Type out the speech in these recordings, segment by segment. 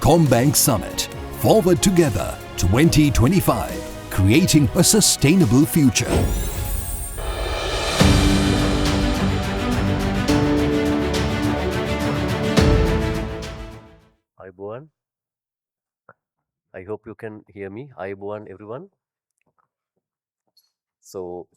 Combank Summit, Forward Together 2025, creating a sustainable future. Ayubowan. I hope you can hear me. Ayubowan, everyone. So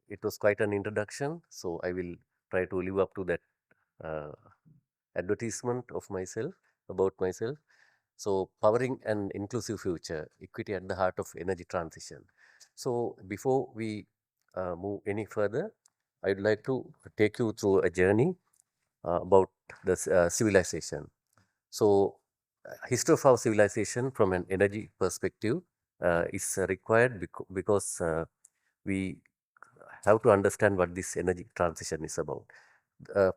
it was quite an introduction. So I will try to live up to that uh, advertisement of myself, about myself. So powering an inclusive future, equity at the heart of energy transition. So before we move any further, I'd like to take you through a journey about the civilization. So history of our civilization from an energy perspective is required because we have to understand what this energy transition is about.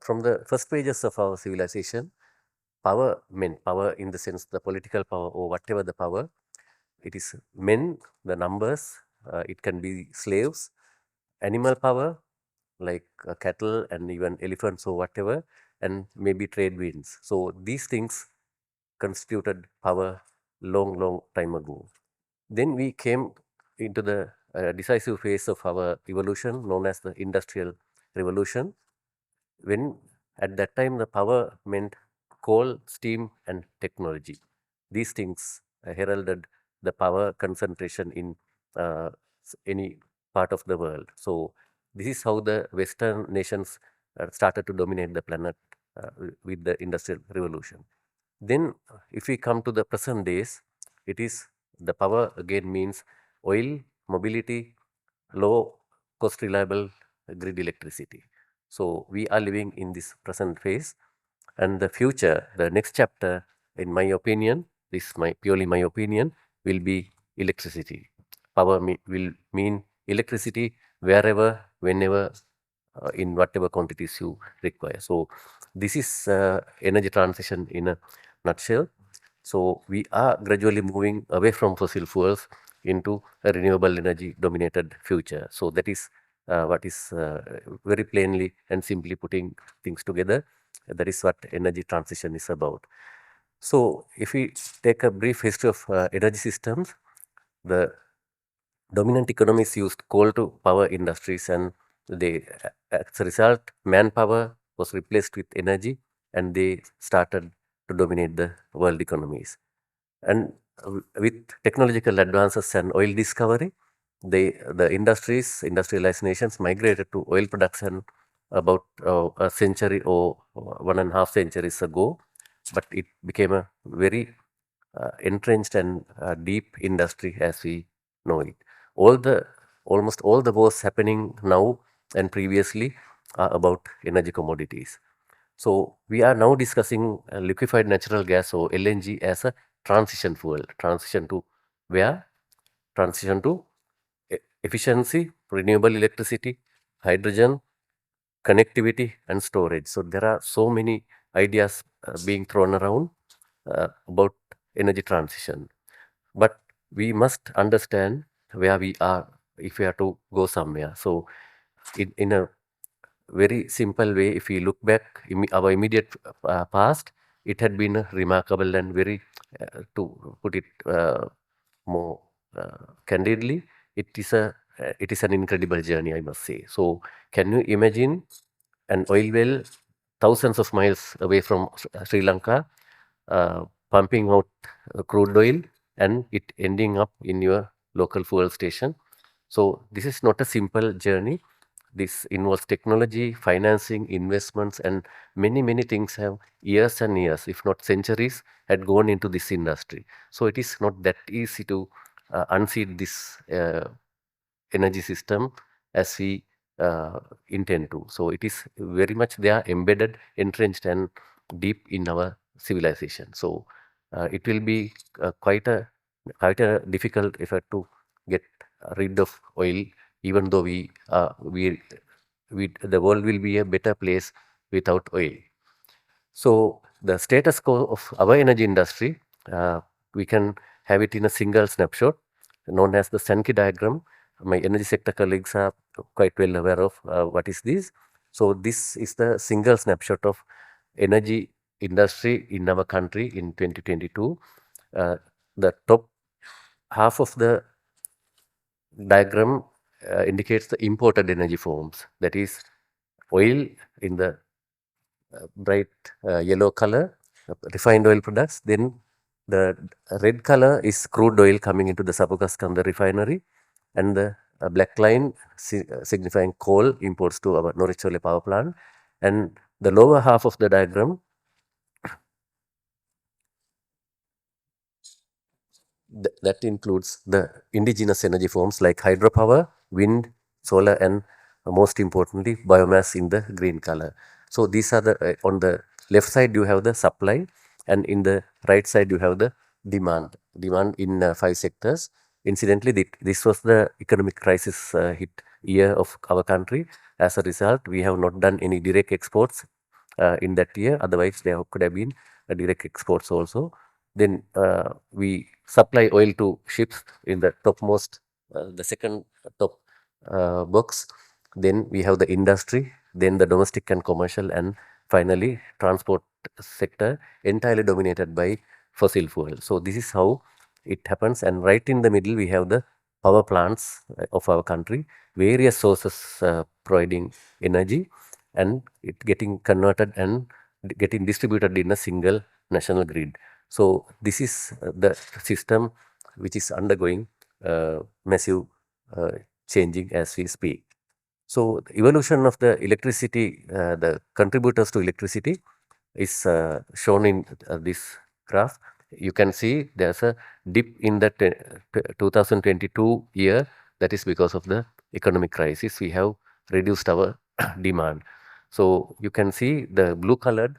From the first pages of our civilization, power meant power in the sense the political power or whatever the power. It is men, the numbers. It can be slaves, animal power like cattle and even elephants or whatever, and maybe trade winds. So these things constituted power long time ago. Then we came into the decisive phase of our evolution known as the Industrial Revolution, when at that time the power meant coal, steam, and technology. These things heralded the power concentration in any part of the world. So this is how the Western nations started to dominate the planet with the Industrial Revolution. Then, if we come to the present days, it is the power again means oil, mobility, low cost reliable grid electricity. So we are living in this present phase, and the future, the next chapter, in my opinion, this is purely my opinion, will be electricity. Power will mean electricity wherever, whenever, in whatever quantities you require. So this is energy transition in a nutshell. So we are gradually moving away from fossil fuels into a renewable energy dominated future. So that is what is very plainly and simply putting things together. That is what energy transition is about. So if we take a brief history of energy systems, the dominant economies used coal to power industries, and they, as a result, manpower was replaced with energy, and they started to dominate the world economies. And with technological advances and oil discovery, the industrialized nations migrated to oil production about a century or 1.5 centuries ago, but it became a very entrenched and deep industry as we know it. Almost all the wars happening now and previously are about energy commodities. So we are now discussing liquefied natural gas or LNG as a transition fuel. Transition to where? Transition to efficiency, renewable electricity, hydrogen, connectivity, and storage. So there are so many ideas being thrown around about energy transition. But we must understand where we are if we are to go somewhere. So in a very simple way, if we look back our immediate past, it had been remarkable and very, to put it more candidly, it is an incredible journey, I must say. So can you imagine an oil well thousands of miles away from Sri Lanka, pumping out crude oil and it ending up in your local fuel station? So this is not a simple journey. This involves technology, financing, investments, and many things have years and years, if not centuries, had gone into this industry. So it is not that easy to unseat this energy system as we intend to. So it is very much there, embedded, entrenched, and deep in our civilization. So it will be quite a difficult effort to get rid of oil, even though the world will be a better place without oil. So the status quo of our energy industry, we can have it in a single snapshot known as the Sankey diagram. My energy sector colleagues are quite well aware of what is this. So this is the single snapshot of energy industry in our country in 2022. The top half of the diagram indicates the imported energy forms, that is oil in the bright yellow color, refined oil products. Then the red color is crude oil coming into the Sapukaskanda refinery, and the black line signifying coal imports to our Norichole power plant. And the lower half of the diagram, that includes the indigenous energy forms like hydropower, wind, solar, and most importantly, biomass in the green color. So these are the, on the left side you have the supply, and in the right side you have the demand in 5 sectors. Incidentally, this was the economic crisis hit year of our country. As a result, we have not done any direct exports in that year. Otherwise, there could have been direct exports also. Then we supply oil to ships in the topmost, the second top box. Then we have the industry, then the domestic and commercial, and finally transport sector entirely dominated by fossil fuel. So this is how it happens. And right in the middle, we have the power plants of our country, various sources providing energy, and it getting converted and getting distributed in a single national grid. So this is the system which is undergoing massive changing as we speak. So the evolution of the electricity, the contributors to electricity is shown in this graph. You can see there's a dip in the 2022 year. That is because of the economic crisis. We have reduced our demand. So you can see the blue colored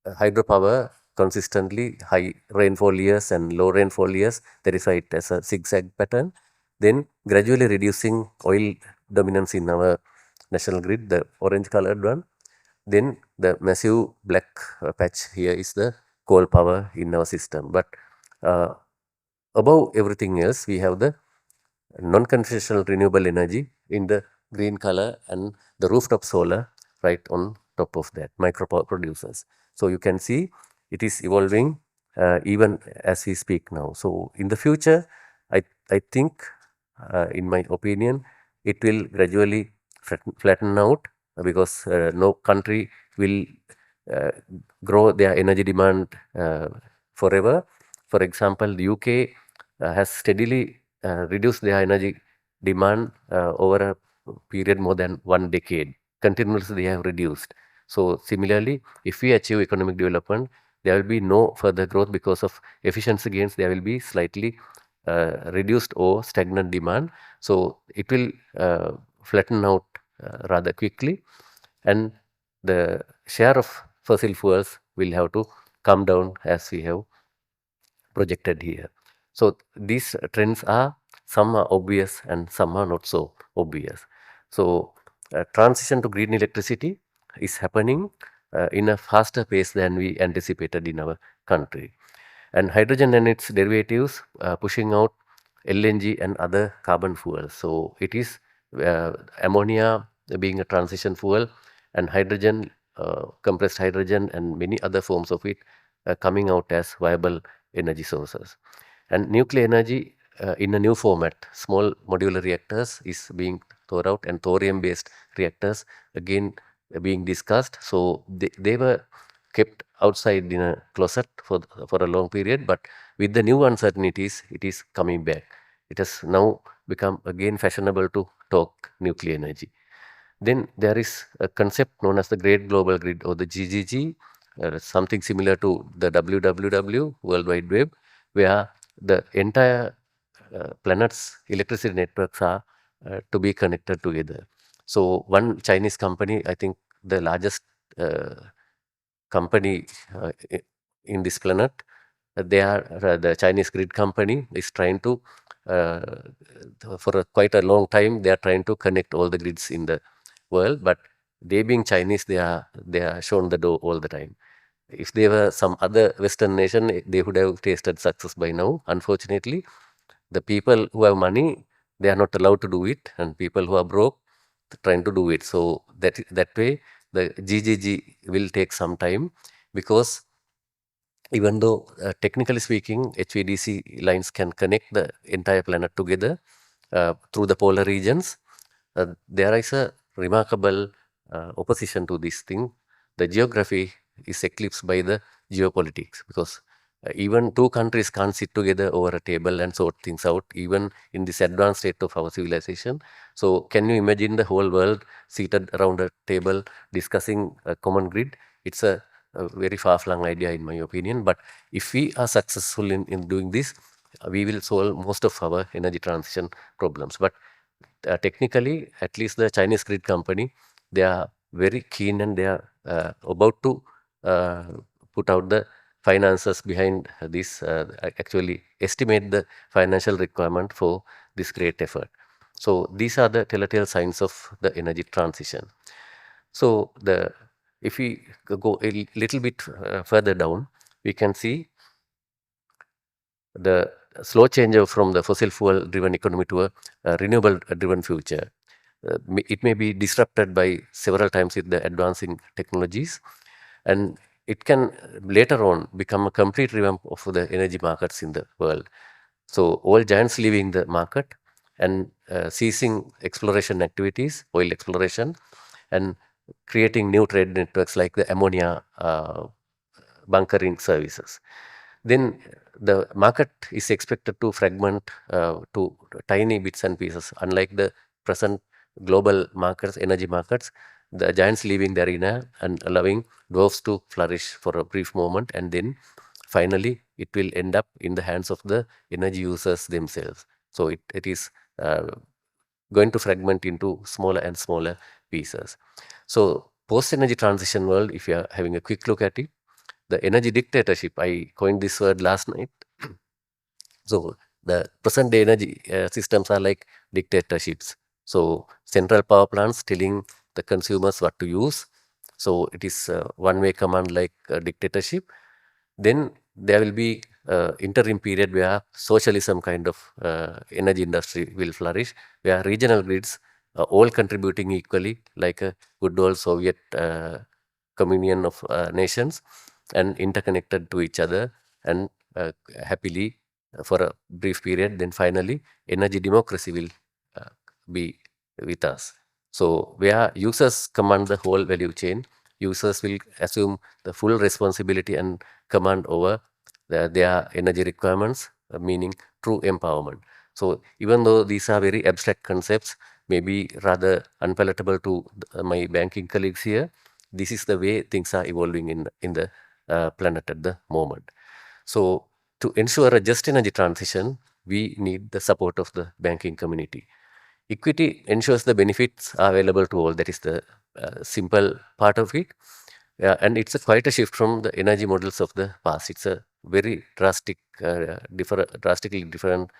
hydropower consistently high rainfall years and low rainfall years. That is why it has a zigzag pattern. Then gradually reducing oil dominance in our national grid, the orange colored one. Then the massive black patch here is the coal power in our system. But above everything else, we have the non-conventional renewable energy in the green color and the rooftop solar right on top of that, micro power producers. So you can see it is evolving even as we speak now. So in the future, I think, in my opinion, it will gradually flatten out because no country will uh, grow their energy demand forever. For example, the UK has steadily reduced their energy demand over a period more than 1 decade. Continuously, they have reduced. So similarly, if we achieve economic development, there will be no further growth because of efficiency gains. There will be slightly reduced or stagnant demand. So it will flatten out rather quickly, and the share of fossil fuels will have to come down as we have projected here. So these trends are, some are obvious and some are not so obvious. So transition to green electricity is happening in a faster pace than we anticipated in our country. And hydrogen and its derivatives pushing out LNG and other carbon fuels. So it is ammonia being a transition fuel, and hydrogen, compressed hydrogen, and many other forms of it coming out as viable energy sources. And nuclear energy in a new format, small modular reactors is being thought out, and thorium based reactors again being discussed. So they were kept outside in a closet for a long period, but with the new uncertainties, it is coming back. It has now become again fashionable to talk nuclear energy. Then there is a concept known as the Great Global Grid, or the GGG, something similar to the WWW, World Wide Web, where the entire planet's electricity networks are to be connected together. So one Chinese company, I think the largest company in this planet, they are the Chinese grid company is trying to for quite a long time they are trying to connect all the grids in the world, but they being Chinese, they are shown the door all the time. If they were some other Western nation, they would have tasted success by now. Unfortunately, the people who have money, they are not allowed to do it, and people who are broke trying to do it. So that way the GGG will take some time, because even though technically speaking, HVDC lines can connect the entire planet together through the polar regions, there is a remarkable opposition to this thing. The geography is eclipsed by the geopolitics, because even two countries can't sit together over a table and sort things out, even in this advanced state of our civilization. So, can you imagine the whole world seated around a table discussing a common grid? It's a very far-flung idea, in my opinion. But if we are successful in doing this, we will solve most of our energy transition problems. But technically, at least the Chinese grid company, they are very keen, and they are about to uh, put out the finances behind this, actually estimate the financial requirement for this great effort. So these are the telltale signs of the energy transition. So if we go a little bit further down, we can see the slow change from the fossil fuel driven economy to a renewable driven future. It may be disrupted by several times with the advancing technologies, and it can later on become a complete revamp of the energy markets in the world. So all giants leaving the market and ceasing exploration activities, oil exploration, and creating new trade networks like the ammonia bunkering services. Then the market is expected to fragment to tiny bits and pieces. Unlike the present global markets, energy markets, the giants leaving the arena and allowing dwarfs to flourish for a brief moment, and then finally it will end up in the hands of the energy users themselves. So it is going to fragment into smaller and smaller pieces. So post-energy transition world, if you are having a quick look at it, the energy dictatorship, I coined this word last night. So the present day energy systems are like dictatorships. So central power plants telling the consumers what to use. So it is one way command like dictatorship. Then there will be interim period where socialism kind of energy industry will flourish, where regional grids all contributing equally like a good old Soviet communion of nations, and interconnected to each other, and happily for a brief period. Then finally energy democracy will uh, be with us. So where users command the whole value chain, users will assume the full responsibility and command over their energy requirements, meaning true empowerment. So even though these are very abstract concepts, maybe rather unpalatable to my banking colleagues here, this is the way things are evolving in the planet at the moment. So to ensure a just energy transition, we need the support of the banking community. Equity ensures the benefits are available to all. That is the simple part of it. And it's quite a shift from the energy models of the past. It's a very drastically different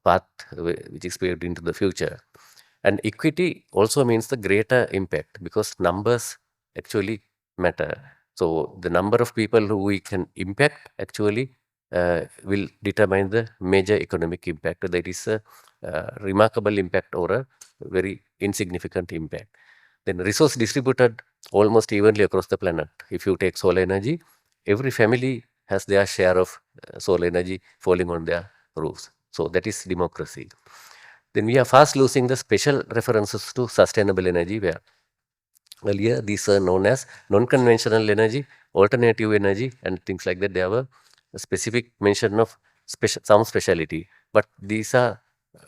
path which is paved into the future. And equity also means the greater impact, because numbers actually matter. So the number of people who we can impact actually will determine the major economic impact. That is a remarkable impact or a very insignificant impact. Then resource distributed almost evenly across the planet. If you take solar energy, every family has their share of solar energy falling on their roofs. So that is democracy. Then we are fast losing the special references to sustainable energy, where earlier these are known as non-conventional energy, alternative energy, and things like that. They have a specific mention of some speciality, but these are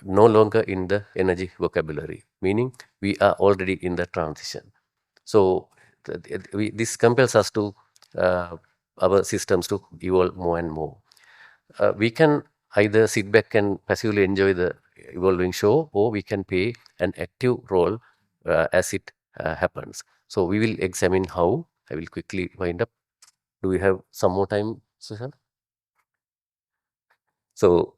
no longer in the energy vocabulary, meaning we are already in the transition. So this compels us to our systems to evolve more and more. We can either sit back and passively enjoy the evolving show, or we can play an active role as it happens. So we will examine how. I will quickly wind up. Do we have some more time, Susan? So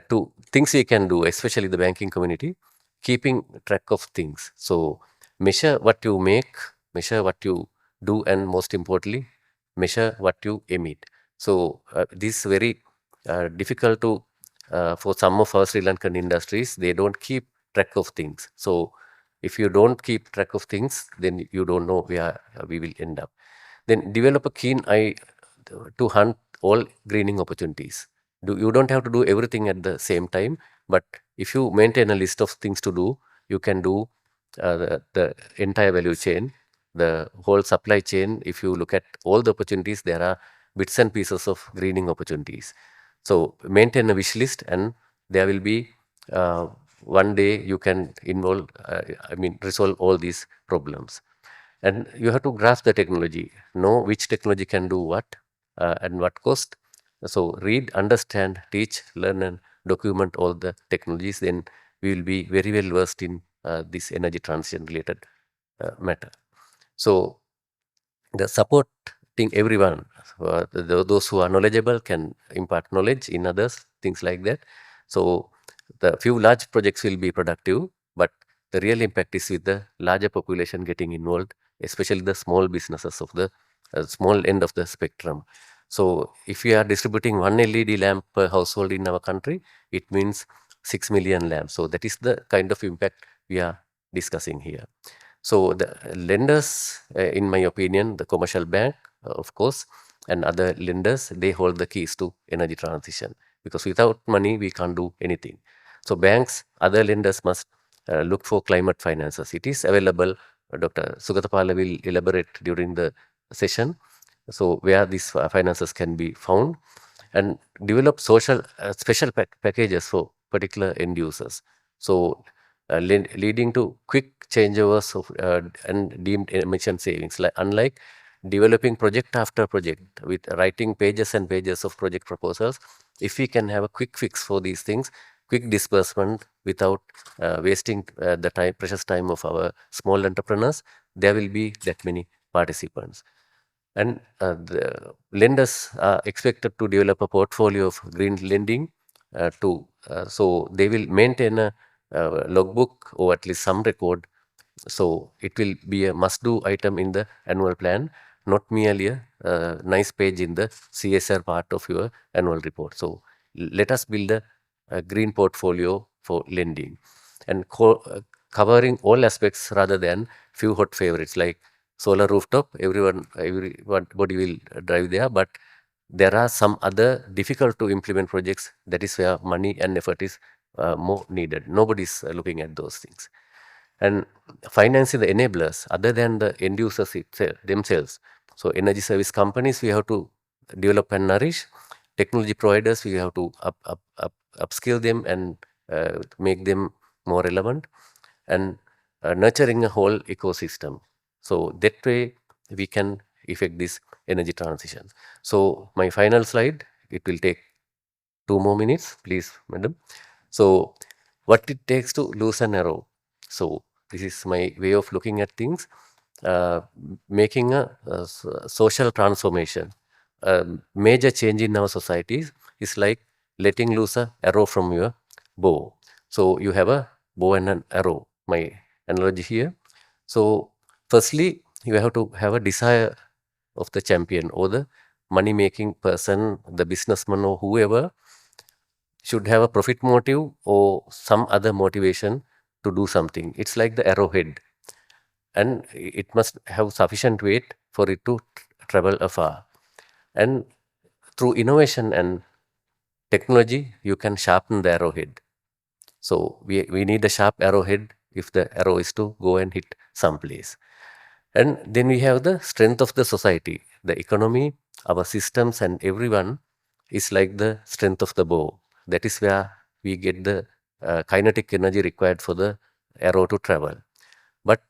two things we can do, especially the banking community, keeping track of things. So measure what you make, measure what you do, and most importantly, measure what you emit. So this is very difficult for some of our Sri Lankan industries. They don't keep track of things. So If you don't keep track of things, then you don't know where we will end up. Then develop a keen eye to hunt all greening opportunities. You don't have to do everything at the same time, but if you maintain a list of things to do, you can do the entire value chain, the whole supply chain. If you look at all the opportunities, there are bits and pieces of greening opportunities. So maintain a wish list, and there will be one day you can resolve all these problems. And you have to grasp the technology, know which technology can do what and what cost. So read, understand, teach, learn, and document all the technologies. Then we will be very well versed in this energy transition related matter. So the supporting everyone, those who are knowledgeable can impart knowledge in others, things like that. So the few large projects will be productive, but the real impact is with the larger population getting involved, especially the small businesses of the small end of the spectrum. So if we are distributing one LED lamp per household in our country, it means 6 million lamps. So that is the kind of impact we are discussing here. So the lenders, in my opinion, the commercial bank, of course, and other lenders, they hold the keys to energy transition, because without money, we can't do anything. So banks, other lenders must look for climate finances. It is available. Dr. Sugatapala will elaborate during the session. So where these finances can be found, and develop social special packages for particular end users. So leading to quick changeovers of and deemed emission savings. Unlike developing project after project with writing pages and pages of project proposals, if we can have a quick fix for these things, quick disbursement without wasting the time, precious time of our small entrepreneurs, there will be that many participants. And the lenders are expected to develop a portfolio of green lending so they will maintain a logbook or at least some record. So it will be a must-do item in the annual plan, not merely a nice page in the CSR part of your annual report. So let us build a green portfolio for lending, and covering all aspects rather than few hot favorites like solar rooftop. Everybody will drive there, but there are some other difficult to implement projects. That is where money and effort is more needed. Nobody is looking at those things. And financing the enablers other than the end users themselves. So energy service companies, we have to develop and nourish. Technology providers, we have to upskill them and make them more relevant, and nurturing a whole ecosystem. So that way we can effect this energy transition. So my final slide, it will take 2 more minutes, please, madam. So what it takes to lose an arrow. So this is my way of looking at things. Making a social transformation, a major change in our societies is like letting loose a arrow from your bow. So you have a bow and an arrow, my analogy here. So firstly, you have to have a desire of the champion or the money making person, the businessman or whoever should have a profit motive or some other motivation to do something. It's like the arrowhead, and it must have sufficient weight for it to travel afar. And through innovation and technology, you can sharpen the arrowhead. So we need a sharp arrowhead if the arrow is to go and hit someplace. And then we have the strength of the society, the economy, our systems, and everyone is like the strength of the bow. That is where we get the kinetic energy required for the arrow to travel. But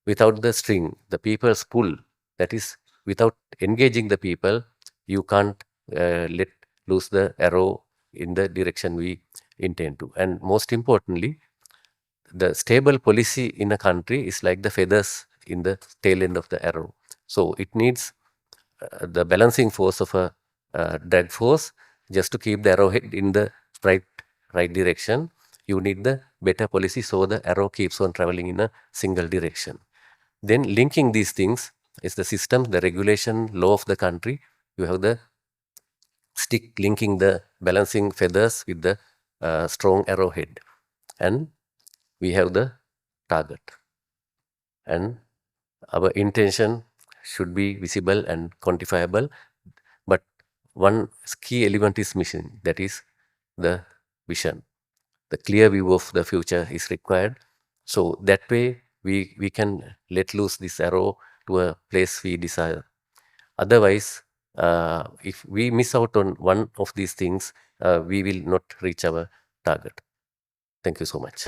without the string, the people's pull, that is, without engaging the people, you can't let loose the arrow in the direction we intend to. And most importantly, the stable policy in a country is like the feathers in the tail end of the arrow. So it needs the balancing force of a drag force just to keep the arrowhead in the right direction. You need the better policy so the arrow keeps on traveling in a single direction. Then linking these things is the system, the regulation, law of the country. You have the stick linking the balancing feathers with the strong arrowhead, and we have the target. and our intention should be visible and quantifiable. But one key element is missing, that is the vision. The clear view of the future is required. So that way we can let loose this arrow to a place we desire. Otherwise, if we miss out on one of these things, we will not reach our target. Thank you so much.